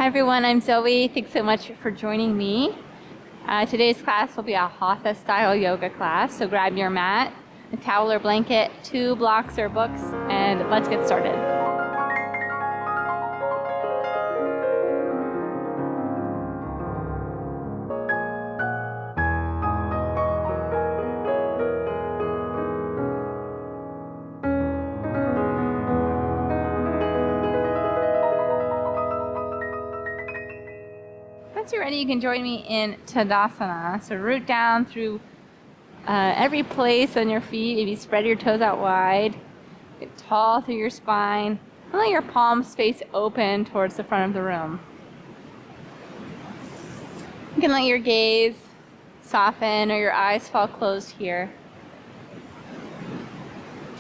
Hi everyone, I'm Zoe. Thanks so much for joining me. Today's class will be a hatha style yoga class, so grab your mat, a towel or blanket, 2 blocks or books, and let's get started. Once you're ready, you can join me in Tadasana. So root down through every place on your feet. Maybe spread your toes out wide. Get tall through your spine. And let your palms face open towards the front of the room. You can let your gaze soften or your eyes fall closed here.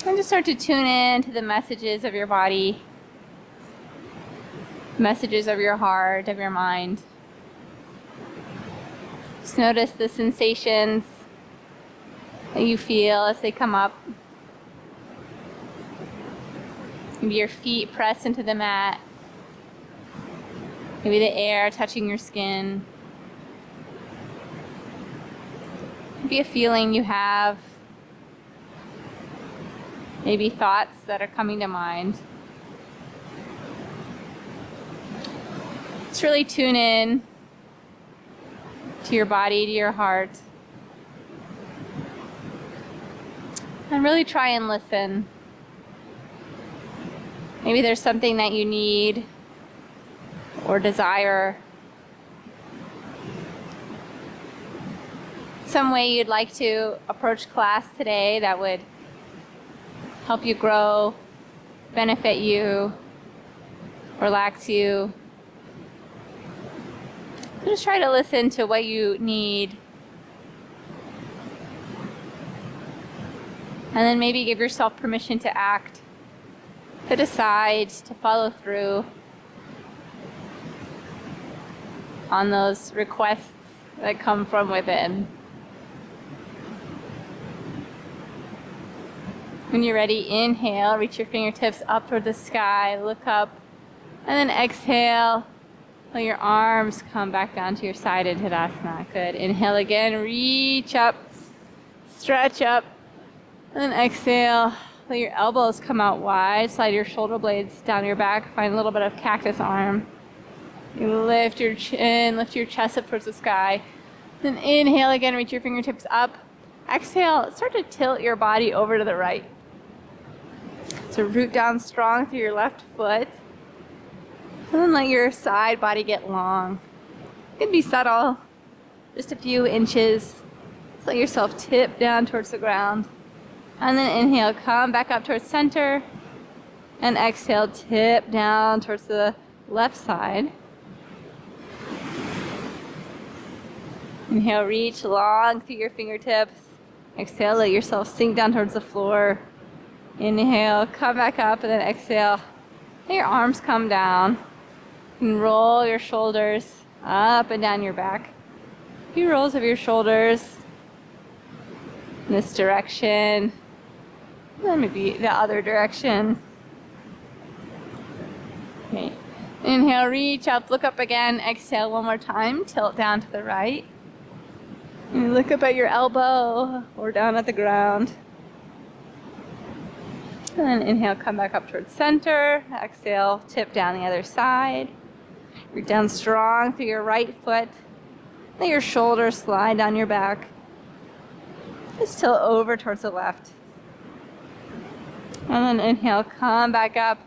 And just start to tune in to the messages of your body, messages of your heart, of your mind. Just notice the sensations that you feel as they come up. Maybe your feet press into the mat. Maybe the air touching your skin. Maybe a feeling you have. Maybe thoughts that are coming to mind. Just really tune in to your body, to your heart. And really try and listen. Maybe there's something that you need or desire. Some way you'd like to approach class today that would help you grow, benefit you, relax you. So just try to listen to what you need. And then maybe give yourself permission to act, to decide, to follow through on those requests that come from within. When you're ready, inhale, reach your fingertips up toward the sky, look up, and then exhale. Let your arms come back down to your side in Tadasana. Good. Inhale again, reach up, stretch up, and then exhale. Let your elbows come out wide, slide your shoulder blades down your back, find a little bit of cactus arm. You lift your chin, lift your chest up towards the sky. Then inhale again, reach your fingertips up. Exhale, start to tilt your body over to the right. So root down strong through your left foot. And then let your side body get long. It can be subtle, just a few inches. Just let yourself tip down towards the ground. And then inhale, come back up towards center. And exhale, tip down towards the left side. Inhale, reach long through your fingertips. Exhale, let yourself sink down towards the floor. Inhale, come back up, and then exhale. Let your arms come down. And roll your shoulders up and down your back. A few rolls of your shoulders in this direction. And then maybe the other direction. Okay. Inhale, reach up, look up again. Exhale one more time. Tilt down to the right. And look up at your elbow or down at the ground. And then inhale, come back up towards center. Exhale, tip down the other side. Root down strong through your right foot. Let your shoulders slide down your back. Just tilt over towards the left. And then inhale, come back up.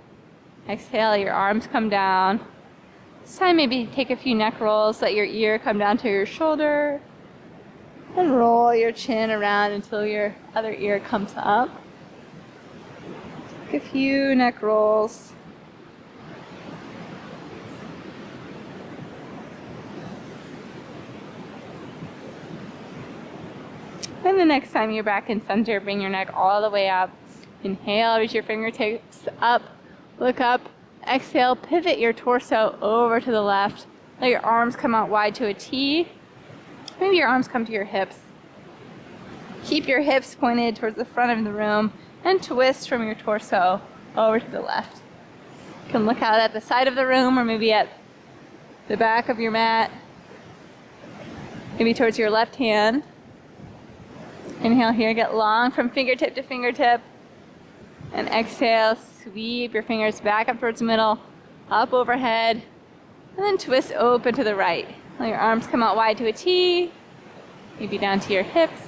Exhale, your arms come down. This time maybe take a few neck rolls. Let your ear come down to your shoulder. And roll your chin around until your other ear comes up. Take a few neck rolls. And the next time you're back in center, bring your neck all the way up. Inhale, reach your fingertips up, look up. Exhale, pivot your torso over to the left. Let your arms come out wide to a T. Maybe your arms come to your hips. Keep your hips pointed towards the front of the room and twist from your torso over to the left. You can look out at the side of the room or maybe at the back of your mat, maybe towards your left hand. Inhale here, get long from fingertip to fingertip. And exhale, sweep your fingers back up towards the middle, up overhead, and then twist open to the right. Let your arms come out wide to a T, maybe down to your hips.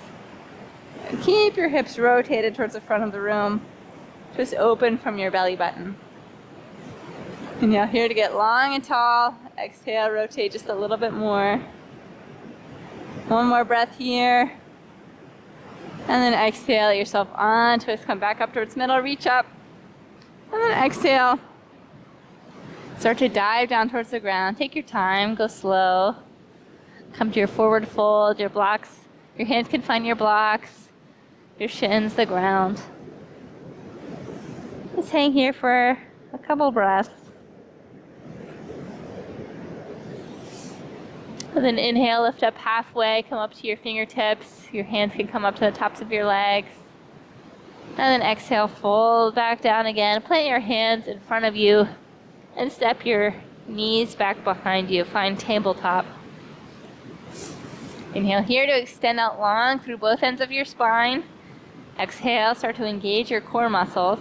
And keep your hips rotated towards the front of the room. Twist open from your belly button. Inhale here to get long and tall. Exhale, rotate just a little bit more. One more breath here. And then exhale, let yourself on, twist, come back up towards middle, reach up. And then exhale. Start to dive down towards the ground. Take your time, go slow. Come to your forward fold, your blocks. Your hands can find your blocks, your shins, the ground. Just hang here for a couple breaths. And then inhale, lift up halfway, come up to your fingertips. Your hands can come up to the tops of your legs. And then exhale, fold back down again. Plant your hands in front of you and step your knees back behind you. Find tabletop. Inhale here to extend out long through both ends of your spine. Exhale, start to engage your core muscles.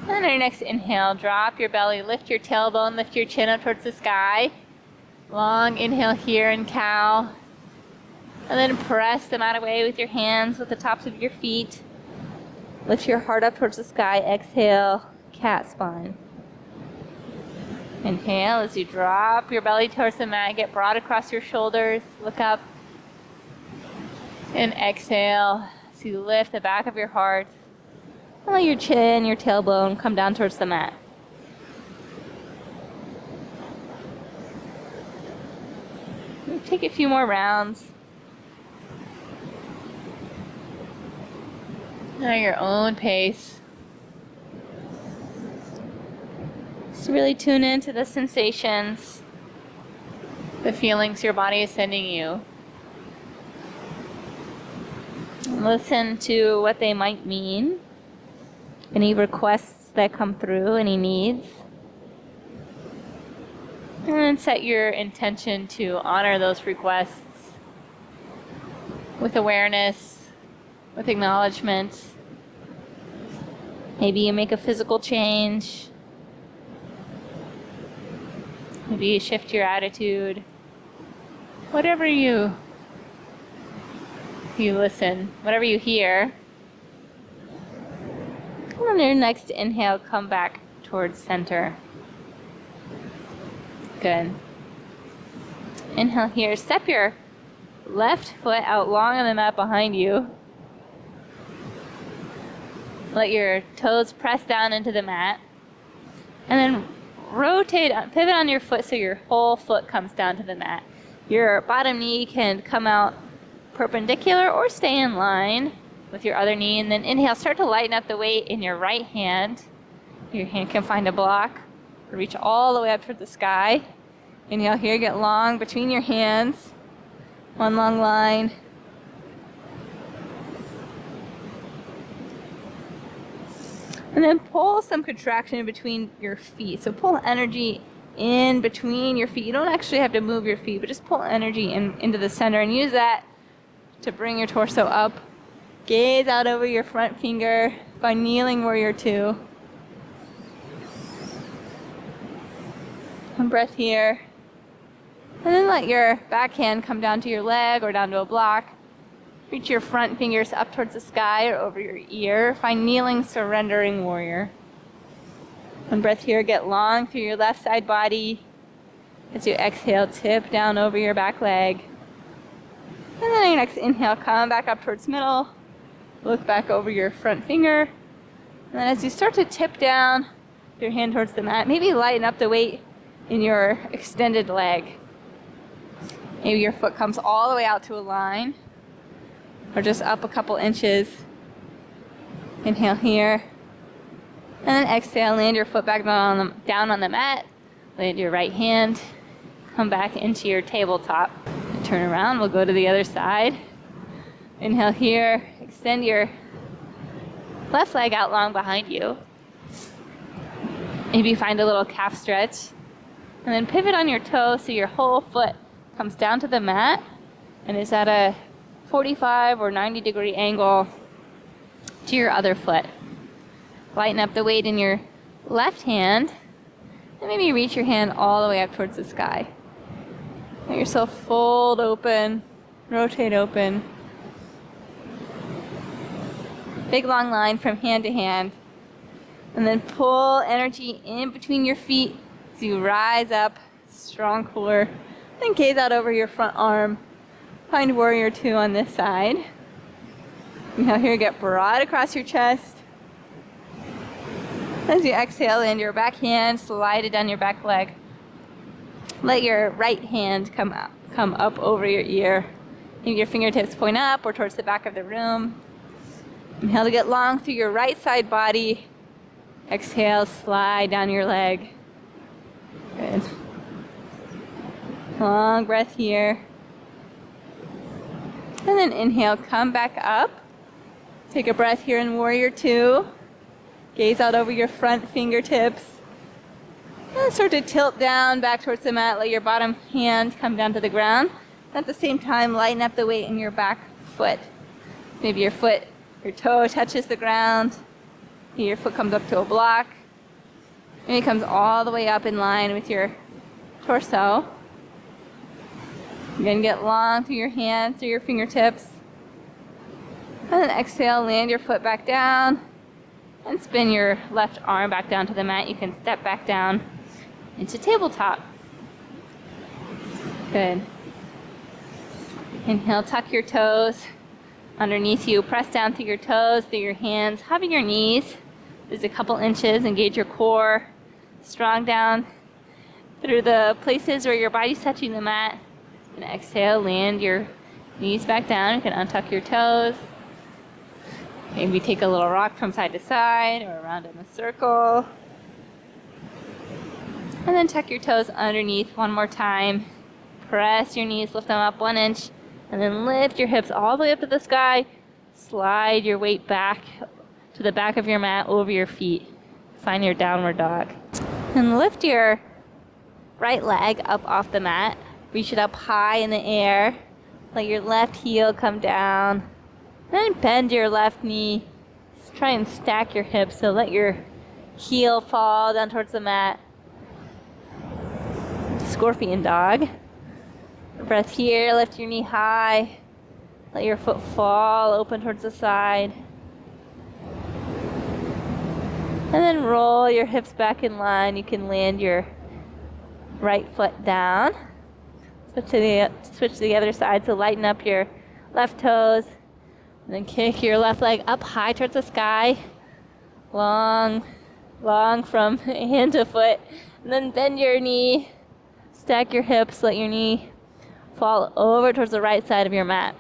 And on your next inhale, drop your belly, lift your tailbone, lift your chin up towards the sky. Long inhale here in cow. And then press the mat away with your hands with the tops of your feet. Lift your heart up towards the sky. Exhale, cat spine. Inhale as you drop your belly towards the mat. Get broad across your shoulders. Look up. And exhale as you lift the back of your heart. And let your chin, your tailbone come down towards the mat. Take a few more rounds. At your own pace. Just really tune into the sensations, the feelings your body is sending you. Listen to what they might mean. Any requests that come through, any needs. And then set your intention to honor those requests with awareness, with acknowledgement. Maybe you make a physical change. Maybe you shift your attitude. Whatever you listen, whatever you hear. And on your next inhale, come back towards center. Good. Inhale here. Step your left foot out long on the mat behind you. Let your toes press down into the mat. And then rotate, pivot on your foot so your whole foot comes down to the mat. Your bottom knee can come out perpendicular or stay in line with your other knee. And then inhale, start to lighten up the weight in your right hand. Your hand can find a block. Reach all the way up toward the sky. Inhale here, get long between your hands. One long line. And then pull some contraction in between your feet. So pull energy in between your feet. You don't actually have to move your feet, but just pull energy into the center and use that to bring your torso up. Gaze out over your front finger. Find kneeling warrior 2. One breath here. And then let your back hand come down to your leg or down to a block. Reach your front fingers up towards the sky or over your ear. Find kneeling, surrendering warrior. One breath here, get long through your left side body. As you exhale, tip down over your back leg. And then on your next inhale, come back up towards middle. Look back over your front finger. And then as you start to tip down your hand towards the mat, maybe lighten up the weight in your extended leg. Maybe your foot comes all the way out to a line, or just up a couple inches. Inhale here. And then exhale, land your foot back down on the mat. Land your right hand. Come back into your tabletop. Turn around, we'll go to the other side. Inhale here. Extend your left leg out long behind you. Maybe find a little calf stretch. And then pivot on your toe so your whole foot comes down to the mat and is at a 45 or 90-degree angle to your other foot. Lighten up the weight in your left hand and maybe reach your hand all the way up towards the sky. Let yourself fold open, rotate open. Big long line from hand to hand. And then pull energy in between your feet as you rise up, strong core. Then gaze out over your front arm. Find warrior two on this side. Now here, get broad across your chest. As you exhale, land your back hand, slide it down your back leg. Let your right hand come up over your ear. Maybe your fingertips point up or towards the back of the room. Inhale to get long through your right side body. Exhale, slide down your leg. Good. Long breath here. And then inhale, come back up. Take a breath here in warrior two. Gaze out over your front fingertips. And start to tilt down back towards the mat. Let your bottom hand come down to the ground. At the same time, lighten up the weight in your back foot. Maybe your toe touches the ground. Maybe your foot comes up to a block. Maybe it comes all the way up in line with your torso. You're going to get long through your hands, through your fingertips. And then exhale, land your foot back down. And spin your left arm back down to the mat. You can step back down into tabletop. Good. Inhale, tuck your toes underneath you. Press down through your toes, through your hands. Hover your knees. Just a couple inches. Engage your core. Strong down through the places where your body's touching the mat. And exhale, land your knees back down. You can untuck your toes. Maybe take a little rock from side to side or around in a circle. And then tuck your toes underneath one more time. Press your knees, lift them up 1 inch. And then lift your hips all the way up to the sky. Slide your weight back to the back of your mat over your feet. Find your downward dog. And lift your right leg up off the mat. Reach it up high in the air. Let your left heel come down. Then bend your left knee. Try and stack your hips, so let your heel fall down towards the mat. Scorpion dog. Breath here, lift your knee high. Let your foot fall open towards the side. And then roll your hips back in line. You can land your right foot down. Switch to the other side, so lighten up your left toes. And then kick your left leg up high towards the sky. Long from hand to foot. And then bend your knee. Stack your hips. Let your knee fall over towards the right side of your mat.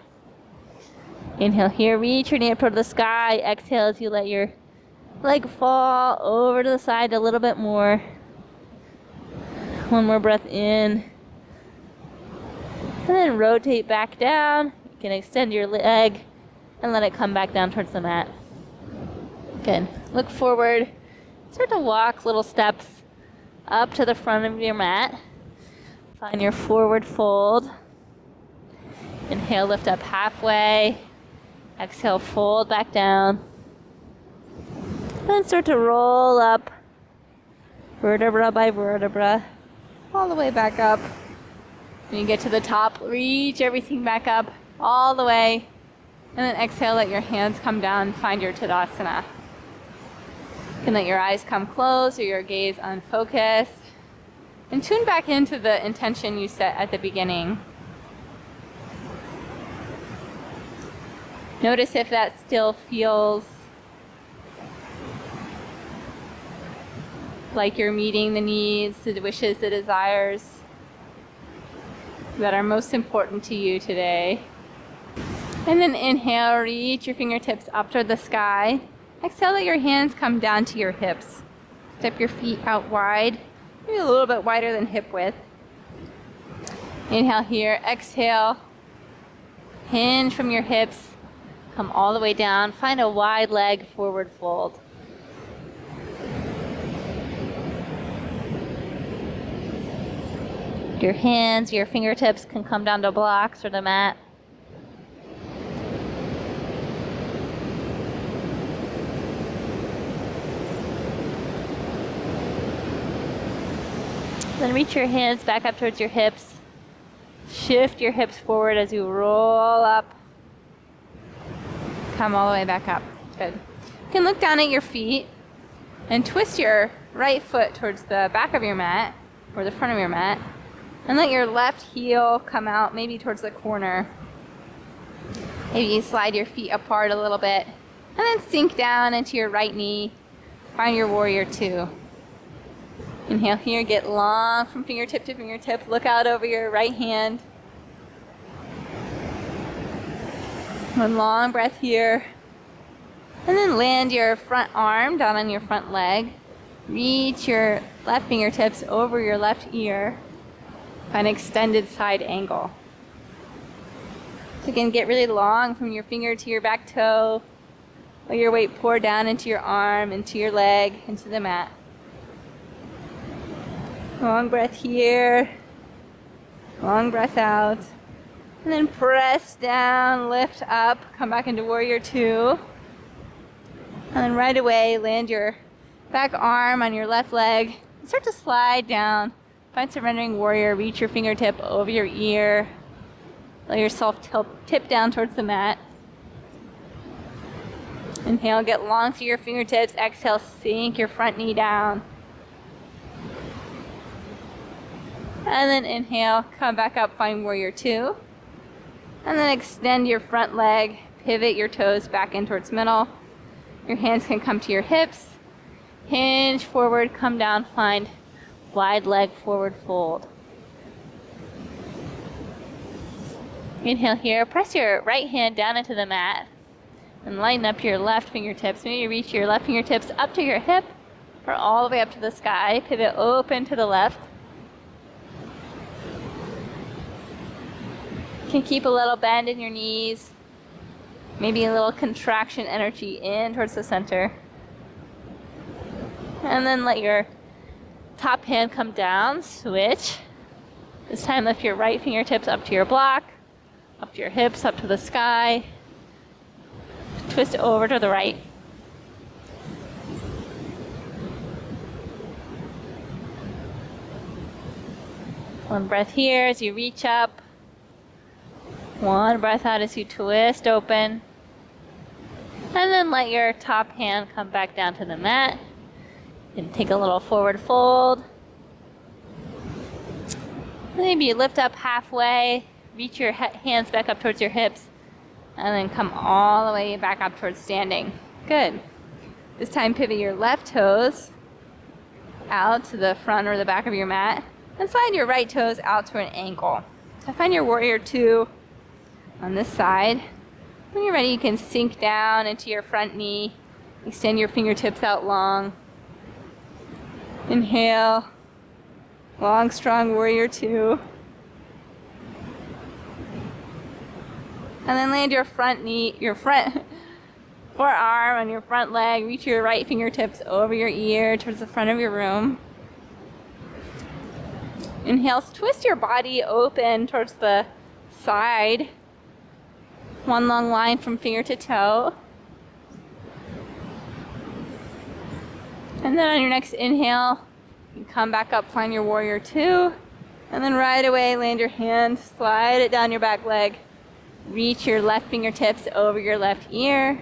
Inhale here. Reach your knee up toward the sky. Exhale as you let your leg fall over to the side a little bit more. One more breath in. And then rotate back down. You can extend your leg and let it come back down towards the mat. Good. Look forward. Start to walk little steps up to the front of your mat. Find your forward fold. Inhale, lift up halfway. Exhale, fold back down. Then start to roll up vertebra by vertebra all the way back up. When you get to the top, reach everything back up all the way. And then exhale, let your hands come down, find your Tadasana. You can let your eyes come closed or your gaze unfocused. And tune back into the intention you set at the beginning. Notice if that still feels like you're meeting the needs, the wishes, the desires that are most important to you today. And then inhale, reach your fingertips up toward the sky. Exhale, let your hands come down to your hips. Step your feet out wide, maybe a little bit wider than hip width. Inhale here, exhale. Hinge from your hips, come all the way down. Find a wide leg forward fold. Your hands, your fingertips can come down to blocks or the mat. Then reach your hands back up towards your hips. Shift your hips forward as you roll up. Come all the way back up. Good. You can look down at your feet and twist your right foot towards the back of your mat or the front of your mat. And let your left heel come out, maybe towards the corner. Maybe you slide your feet apart a little bit. And then sink down into your right knee. Find your warrior two. Inhale here, get long from fingertip to fingertip. Look out over your right hand. One long breath here. And then land your front arm down on your front leg. Reach your left fingertips over your left ear. Find an extended side angle. So again, get really long from your finger to your back toe. Let your weight pour down into your arm, into your leg, into the mat. Long breath here. Long breath out. And then press down, lift up, come back into warrior two. And then right away, land your back arm on your left leg. And start to slide down. Find surrendering warrior. Reach your fingertip over your ear. Let yourself tip down towards the mat. Inhale, get long through your fingertips. Exhale, sink your front knee down. And then inhale, come back up, find warrior two. And then extend your front leg. Pivot your toes back in towards middle. Your hands can come to your hips. Hinge forward, come down, find wide leg forward fold. Inhale here, press your right hand down into the mat and lighten up your left fingertips. Maybe reach your left fingertips up to your hip or all the way up to the sky. Pivot open to the left. You can keep a little bend in your knees. Maybe a little contraction energy in towards the center. And then let your top hand come down, switch. This time lift your right fingertips up to your block, up to your hips, up to the sky. Twist over to the right. One breath here as you reach up. One breath out as you twist open. And then let your top hand come back down to the mat. And take a little forward fold. Maybe you lift up halfway, reach your hands back up towards your hips, and then come all the way back up towards standing. Good. This time pivot your left toes out to the front or the back of your mat, and slide your right toes out to an ankle. So find your warrior two on this side. When you're ready, you can sink down into your front knee, extend your fingertips out long. Inhale, long, strong warrior two. And then land your front knee, your front forearm on your front leg. Reach your right fingertips over your ear towards the front of your room. Inhale, twist your body open towards the side. One long line from finger to toe. And then on your next inhale, you come back up, find your warrior two. And then right away, land your hand, slide it down your back leg. Reach your left fingertips over your left ear.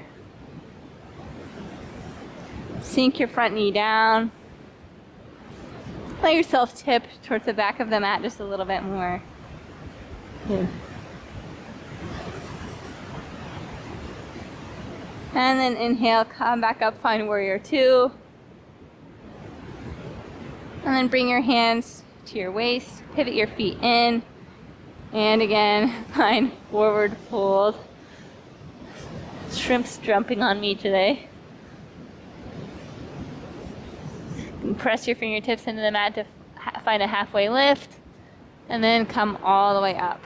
Sink your front knee down. Let yourself tip towards the back of the mat just a little bit more. Good. And then inhale, come back up, find warrior two. And then bring your hands to your waist, pivot your feet in, and again, find forward fold. Shrimp's jumping on me today. And press your fingertips into the mat to find a halfway lift, and then come all the way up.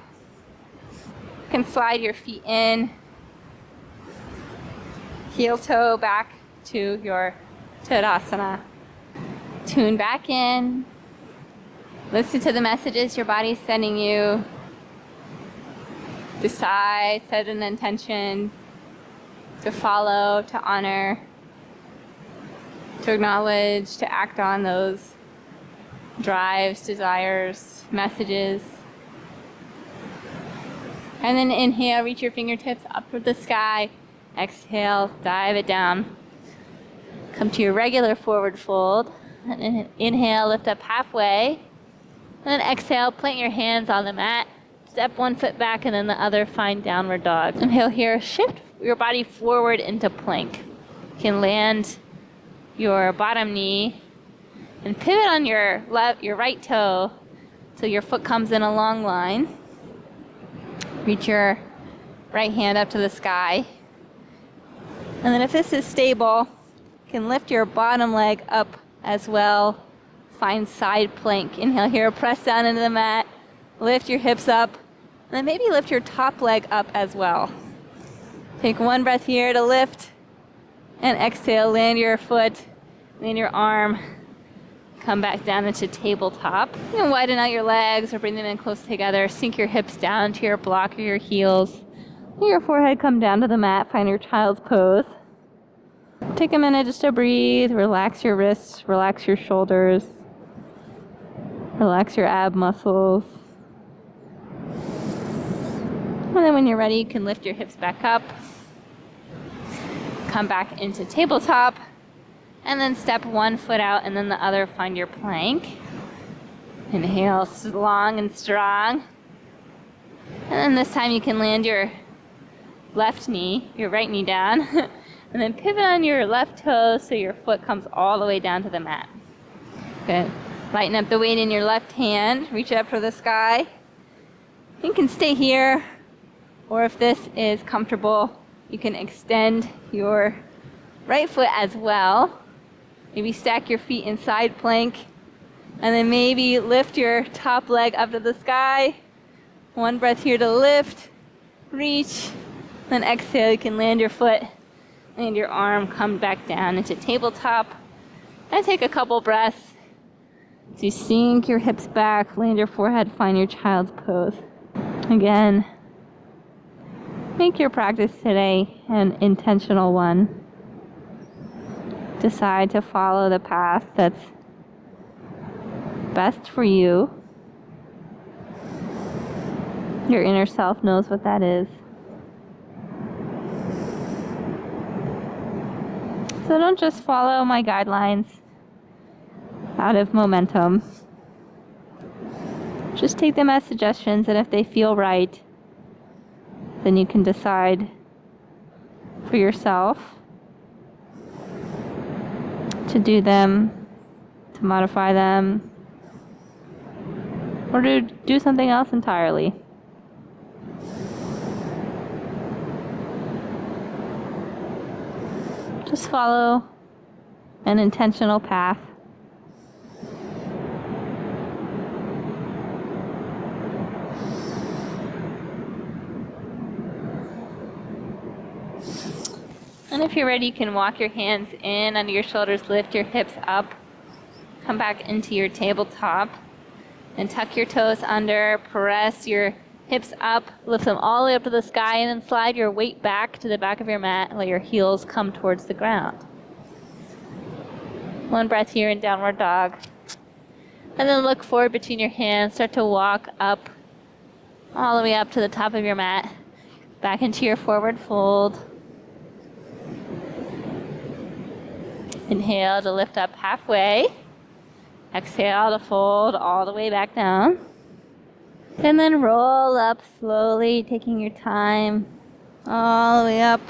You can slide your feet in, heel toe back to your Tadasana. Tune back in. Listen to the messages your body's sending you. Decide, set an intention to follow, to honor, to acknowledge, to act on those drives, desires, messages. And then inhale, reach your fingertips up toward the sky. Exhale, dive it down. Come to your regular forward fold. And inhale, lift up halfway. And then exhale, plant your hands on the mat. Step one foot back and then the other, find downward dog. Inhale here, shift your body forward into plank. You can land your bottom knee and pivot on your right toe so your foot comes in a long line. Reach your right hand up to the sky. And then if this is stable, you can lift your bottom leg up as well. Find side plank. Inhale here, press down into the mat. Lift your hips up. And then maybe lift your top leg up as well. Take one breath here to lift. And exhale, land your foot, land your arm. Come back down into tabletop. You can widen out your legs or bring them in close together. Sink your hips down to your block or your heels. Let your forehead come down to the mat. Find your child's pose. Take a minute just to breathe. Relax your wrists. Relax your shoulders. Relax your ab muscles. And then when you're ready, you can lift your hips back up. Come back into tabletop. And then step one foot out and then the other, find your plank. Inhale long and strong. And then this time you can land your left knee, your right knee down. And then pivot on your left toe so your foot comes all the way down to the mat. Good. Lighten up the weight in your left hand. Reach up for the sky. You can stay here. Or if this is comfortable, you can extend your right foot as well. Maybe stack your feet in side plank. And then maybe lift your top leg up to the sky. One breath here to lift, reach. Then exhale, you can land your foot, land your arm, come back down into tabletop. And take a couple breaths. So you sink your hips back, land your forehead, find your child's pose. Again, make your practice today an intentional one. Decide to follow the path that's best for you. Your inner self knows what that is. So don't just follow my guidelines out of momentum. Just take them as suggestions, and if they feel right, then you can decide for yourself to do them, to modify them, or to do something else entirely. Just follow an intentional path. And if you're ready, you can walk your hands in under your shoulders, lift your hips up, come back into your tabletop, and tuck your toes under, press your hips up, lift them all the way up to the sky, and then slide your weight back to the back of your mat and let your heels come towards the ground. One breath here in downward dog. And then look forward between your hands, start to walk up, all the way up to the top of your mat, back into your forward fold. Inhale to lift up halfway. Exhale to fold all the way back down. And then roll up slowly, taking your time. All the way up.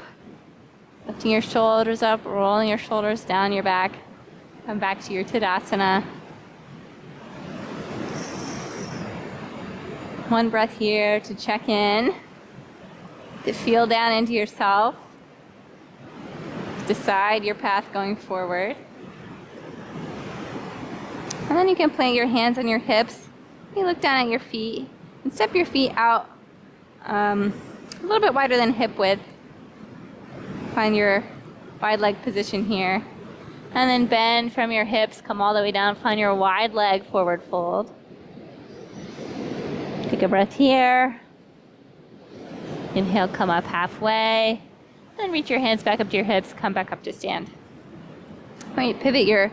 Lifting your shoulders up, rolling your shoulders down your back. Come back to your Tadasana. One breath here to check in. To feel down into yourself. Decide your path going forward. And then you can plant your hands on your hips. You look down at your feet and step your feet out a little bit wider than hip width. Find your wide leg position here. And then bend from your hips, come all the way down, find your wide leg forward fold. Take a breath here. Inhale, come up halfway. Then reach your hands back up to your hips, come back up to stand. All right, pivot your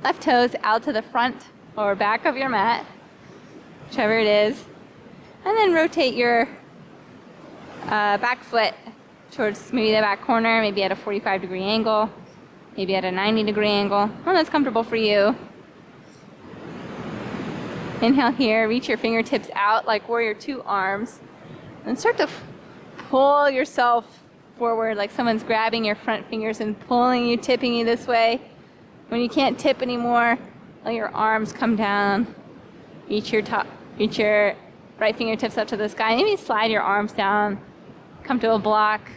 left toes out to the front or back of your mat, whichever it is. And then rotate your back foot towards maybe the back corner, maybe at a 45-degree angle, maybe at a 90-degree angle, one that's comfortable for you. Inhale here, reach your fingertips out like warrior two arms, and start to pull yourself forward like someone's grabbing your front fingers and pulling you, tipping you this way. When you can't tip anymore, let your arms come down. Reach your right fingertips up to the sky. Maybe slide your arms down, come to a block.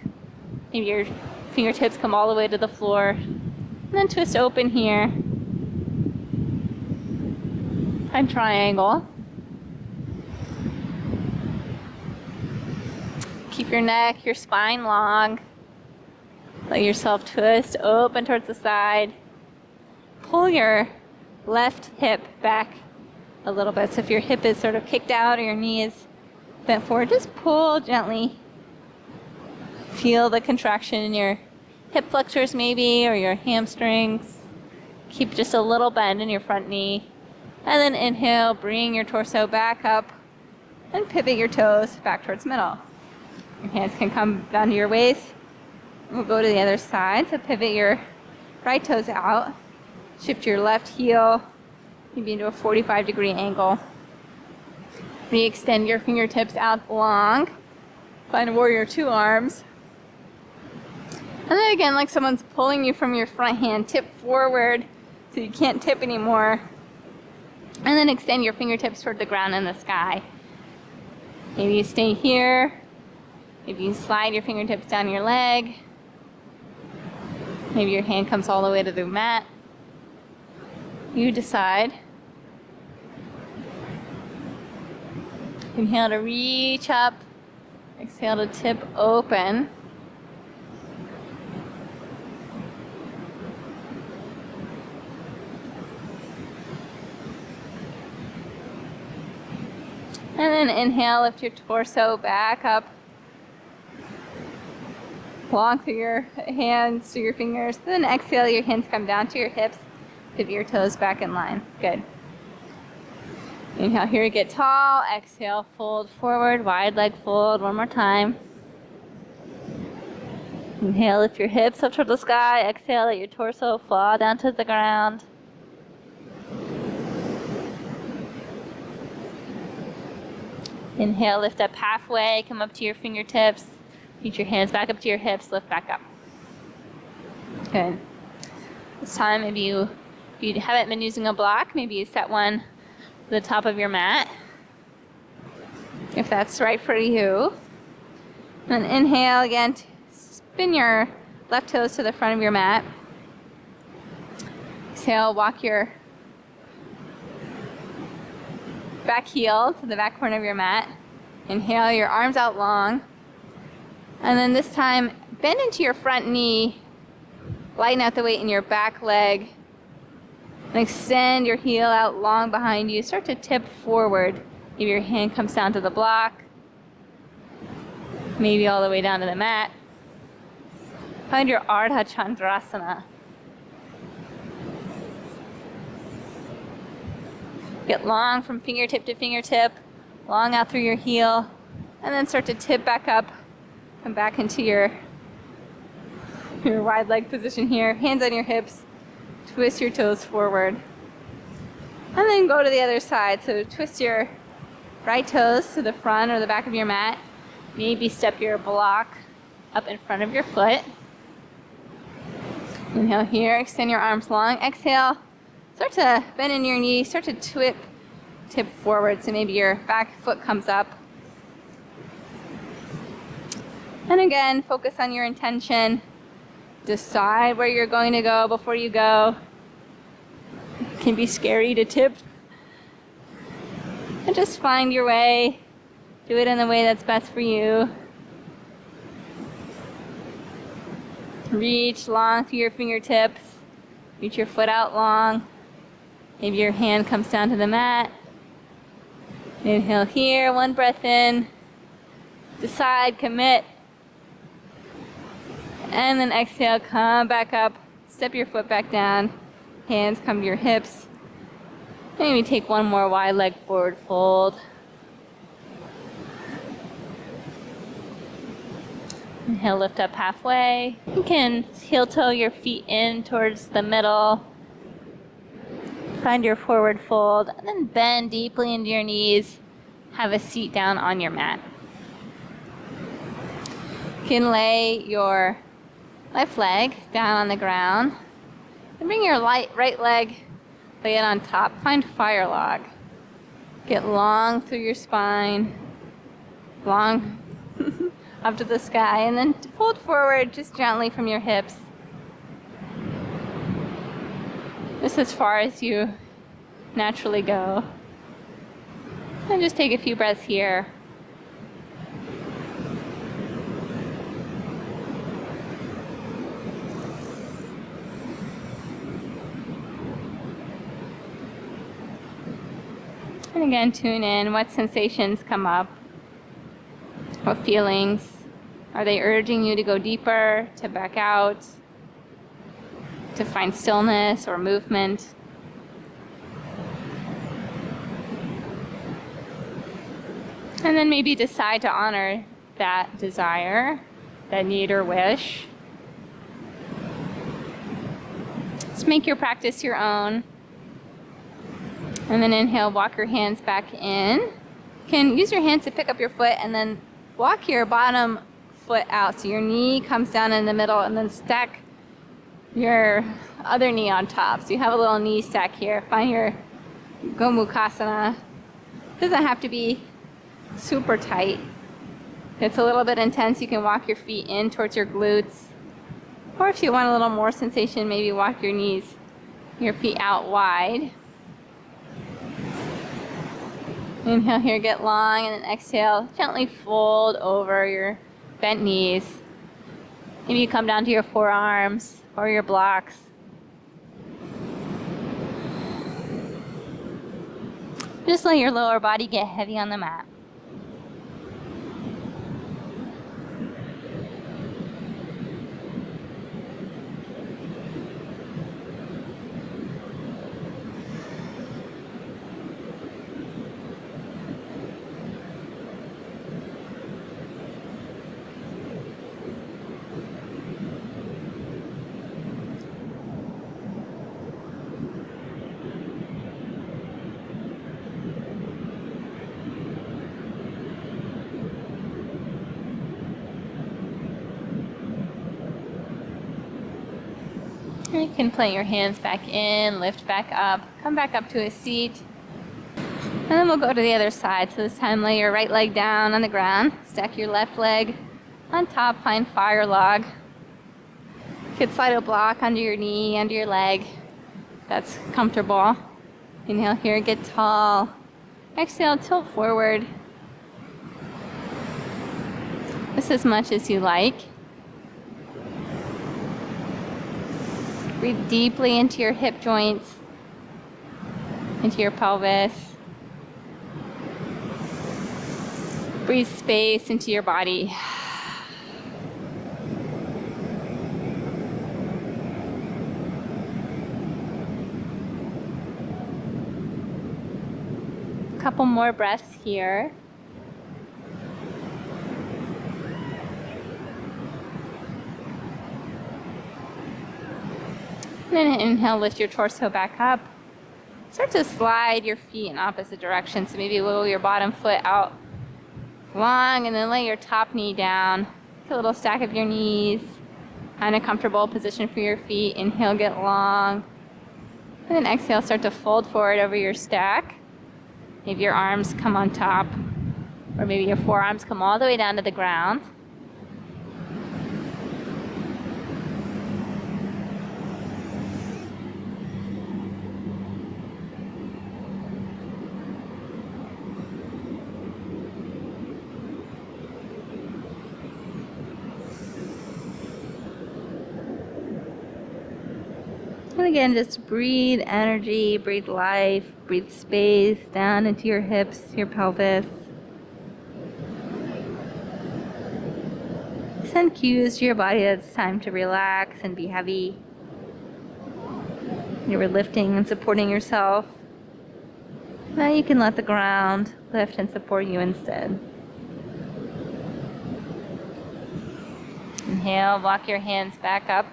Maybe your fingertips come all the way to the floor. And then twist open here. And triangle. Keep your neck, your spine long. Let yourself twist open towards the side. Pull your left hip back a little bit. So if your hip is sort of kicked out or your knee is bent forward, just pull gently. Feel the contraction in your hip flexors maybe, or your hamstrings. Keep just a little bend in your front knee. And then inhale, bring your torso back up and pivot your toes back towards middle. Your hands can come down to your waist. We'll go to the other side. So pivot your right toes out. Shift your left heel, maybe into a 45-degree angle. Re-extend your fingertips out long. Find warrior two arms. And then again, like someone's pulling you from your front hand, tip forward so you can't tip anymore. And then extend your fingertips toward the ground and the sky. Maybe you stay here. Maybe you slide your fingertips down your leg. Maybe your hand comes all the way to the mat. You decide. Inhale to reach up. Exhale to tip open. And then inhale, lift your torso back up. Long through your hands, through your fingers. Then exhale, your hands come down to your hips. Pivot your toes back in line. Good. Inhale here, get tall. Exhale, fold forward, wide leg fold. One more time. Inhale, lift your hips up toward the sky. Exhale, let your torso fall down to the ground. Inhale, lift up halfway, come up to your fingertips. Reach your hands back up to your hips, lift back up. Good. This time, maybe if you haven't been using a block, maybe you set one to the top of your mat, if that's right for you. And inhale again, spin your left toes to the front of your mat. Exhale, walk your back heel to the back corner of your mat. Inhale, your arms out long. And then this time, bend into your front knee. Lighten out the weight in your back leg. And extend your heel out long behind you. Start to tip forward. Maybe your hand comes down to the block. Maybe all the way down to the mat. Find your Ardha Chandrasana. Get long from fingertip to fingertip, long out through your heel, and then start to tip back up. Come back into your wide leg position here. Hands on your hips. Twist your toes forward. And then go to the other side. So twist your right toes to the front or the back of your mat. Maybe step your block up in front of your foot. Inhale here. Extend your arms long. Exhale. Start to bend in your knee, start to tip forward, so maybe your back foot comes up. And again, focus on your intention. Decide where you're going to go before you go. It can be scary to tip. And just find your way. Do it in the way that's best for you. Reach long through your fingertips. Reach your foot out long. Maybe your hand comes down to the mat. Inhale here, one breath in. Decide, commit. And then exhale, come back up. Step your foot back down. Hands come to your hips. Maybe take one more wide leg forward fold. Inhale, lift up halfway. You can heel toe your feet in towards the middle. Find your forward fold, and then bend deeply into your knees. Have a seat down on your mat. You can lay your left leg down on the ground. And bring your right leg, lay it on top. Find fire log. Get long through your spine. Long up to the sky, and then fold forward just gently from your hips. Just as far as you naturally go. And just take a few breaths here. And again, tune in. What sensations come up? What feelings? Are they urging you to go deeper, to back out, to find stillness or movement? And then maybe decide to honor that desire, that need or wish. Just make your practice your own. And then inhale, walk your hands back in. You can use your hands to pick up your foot and then walk your bottom foot out so your knee comes down in the middle, and then stack your other knee on top. So you have a little knee stack here. Find your Gomukhasana. Doesn't have to be super tight. If it's a little bit intense, you can walk your feet in towards your glutes. Or if you want a little more sensation, maybe walk your knees, your feet out wide. Inhale here, get long, and then exhale, gently fold over your bent knees. Maybe you come down to your forearms or your blocks. Just let your lower body get heavy on the mat. You can plant your hands back in, lift back up, come back up to a seat. And then we'll go to the other side. So this time lay your right leg down on the ground, stack your left leg on top, find fire log. You could slide a block under your knee, under your leg. That's comfortable. Inhale here, get tall. Exhale, tilt forward. Just as much as you like. Breathe deeply into your hip joints, into your pelvis. Breathe space into your body. A couple more breaths here. Then inhale, lift your torso back up. Start to slide your feet in opposite directions. So maybe wiggle your bottom foot out long, and then lay your top knee down. Take a little stack of your knees. Find a comfortable position for your feet. Inhale, get long. And then exhale, start to fold forward over your stack. Maybe your arms come on top, or maybe your forearms come all the way down to the ground. And again, just breathe energy, breathe life, Breathe space down into your hips, your pelvis. Send cues to your body that it's time to relax and be heavy. You were lifting and supporting yourself. Now you can let the ground lift and support you instead. Inhale, walk your hands back up.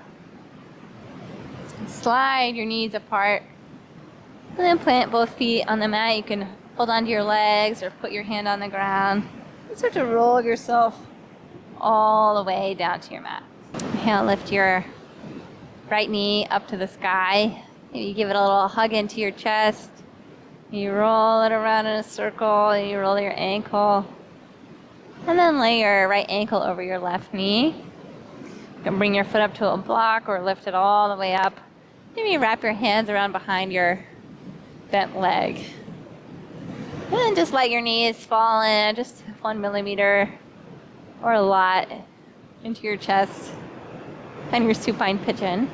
Slide your knees apart. And then plant both feet on the mat. You can hold onto your legs or put your hand on the ground. And start to roll yourself all the way down to your mat. Inhale, lift your right knee up to the sky. Maybe give it a little hug into your chest. You roll it around in a circle. You roll your ankle. And then lay your right ankle over your left knee. You can bring your foot up to a block or lift it all the way up. Maybe wrap your hands around behind your bent leg. And then just let your knees fall in just 1 millimeter or a lot into your chest and your supine pigeon.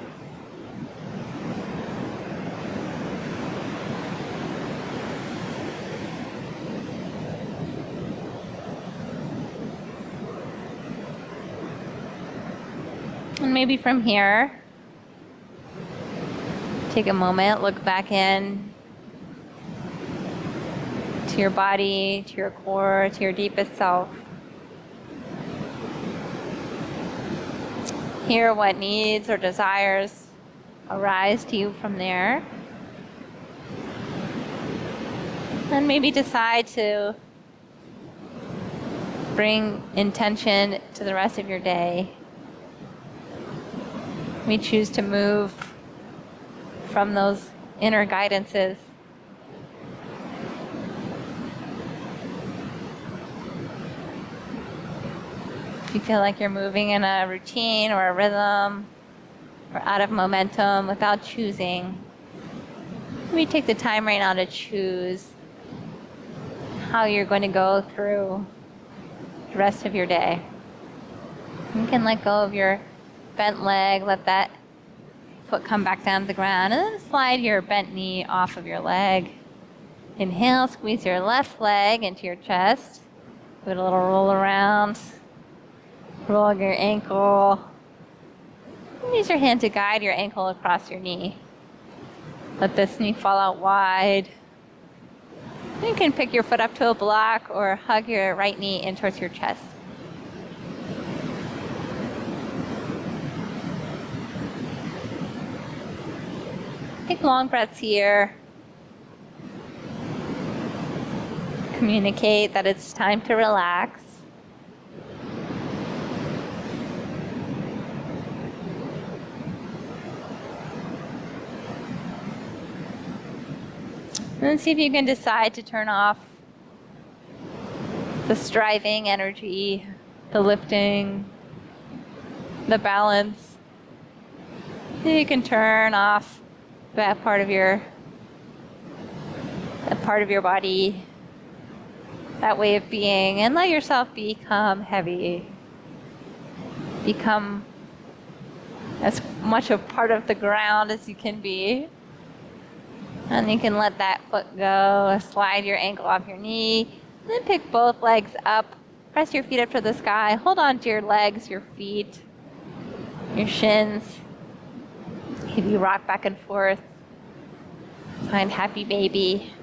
And maybe from here, take a moment, look back in to your body, to your core, to your deepest self. Hear what needs or desires arise to you from there. And maybe decide to bring intention to the rest of your day. We choose to move from those inner guidances. If you feel like you're moving in a routine or a rhythm or out of momentum without choosing, maybe take the time right now to choose how you're going to go through the rest of your day. You can let go of your bent leg, let that foot come back down to the ground, and then slide your bent knee off of your leg. Inhale, squeeze your left leg into your chest. Give it a little roll around. Roll your ankle. Use your hand to guide your ankle across your knee. Let this knee fall out wide. You can pick your foot up to a block or hug your right knee in towards your chest. Take long breaths here. Communicate that it's time to relax. And then see if you can decide to turn off the striving energy, the lifting, the balance. You can turn off that part of your body, that way of being, and let yourself become heavy. Become as much a part of the ground as you can be. And you can let that foot go, slide your ankle off your knee, then pick both legs up, press your feet up to the sky, hold on to your legs, your feet, your shins. Maybe rock back and forth. Find happy baby.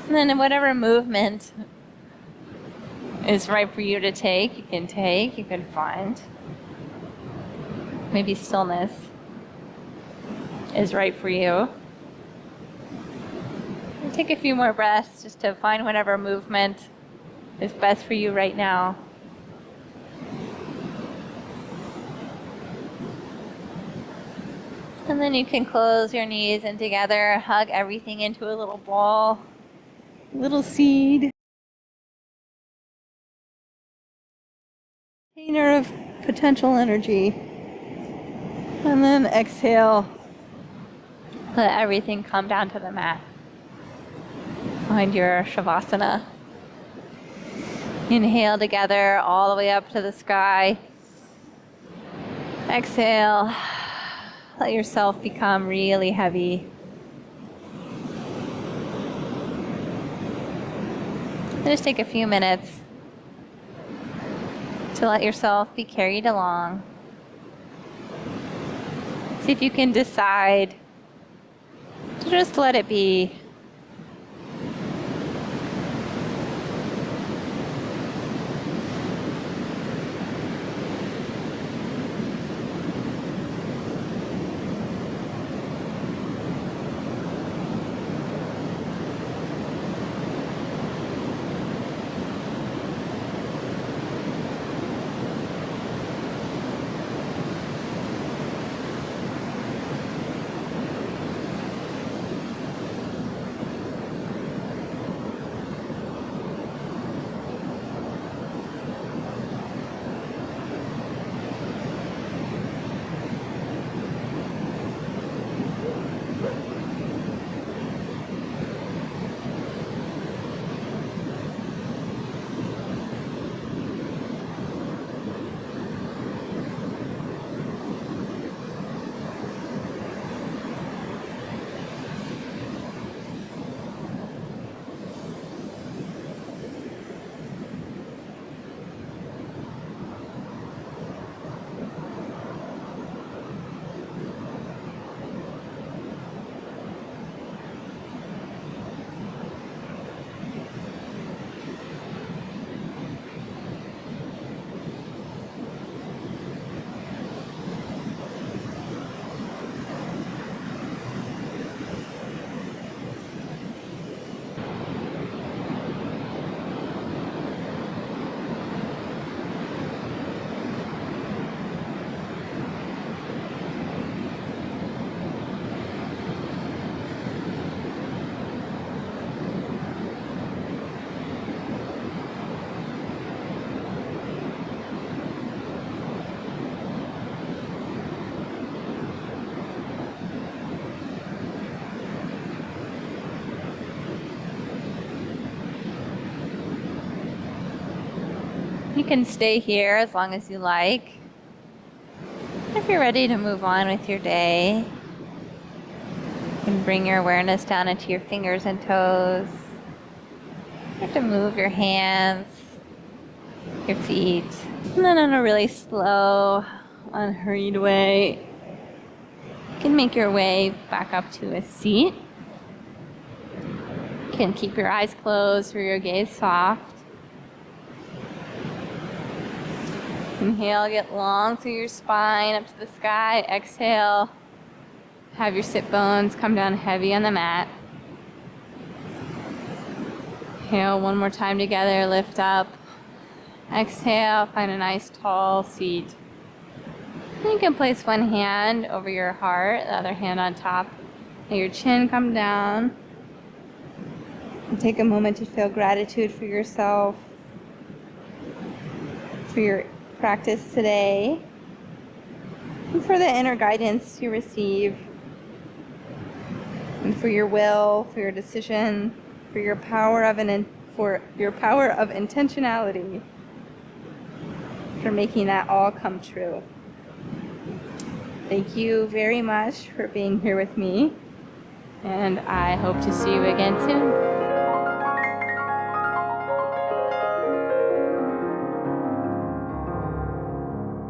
And then whatever movement is right for you to take, you can find. Maybe stillness is right for you. And take a few more breaths just to find whatever movement is best for you right now. And then you can close your knees in together, hug everything into a little ball, little seed. Container of potential energy. And then exhale. Let everything come down to the mat. Find your Shavasana. Inhale together all the way up to the sky. Exhale. Let yourself become really heavy. And just take a few minutes to let yourself be carried along. See if you can decide to just let it be. You can stay here as long as you like. If you're ready to move on with your day, you can bring your awareness down into your fingers and toes. You have to move your hands, your feet, and then in a really slow, unhurried way, you can make your way back up to a seat. You can keep your eyes closed or your gaze soft. Inhale, get long through your spine up to the sky. Exhale, have your sit bones come down heavy on the mat. Inhale, one more time together, lift up. Exhale, find a nice tall seat. And you can place one hand over your heart, the other hand on top. Let your chin come down. And take a moment to feel gratitude for yourself, for your practice today, and for the inner guidance you receive, and for your will, for your decision, for your power of intentionality, for making that all come true. Thank you very much for being here with me, and I hope to see you again soon.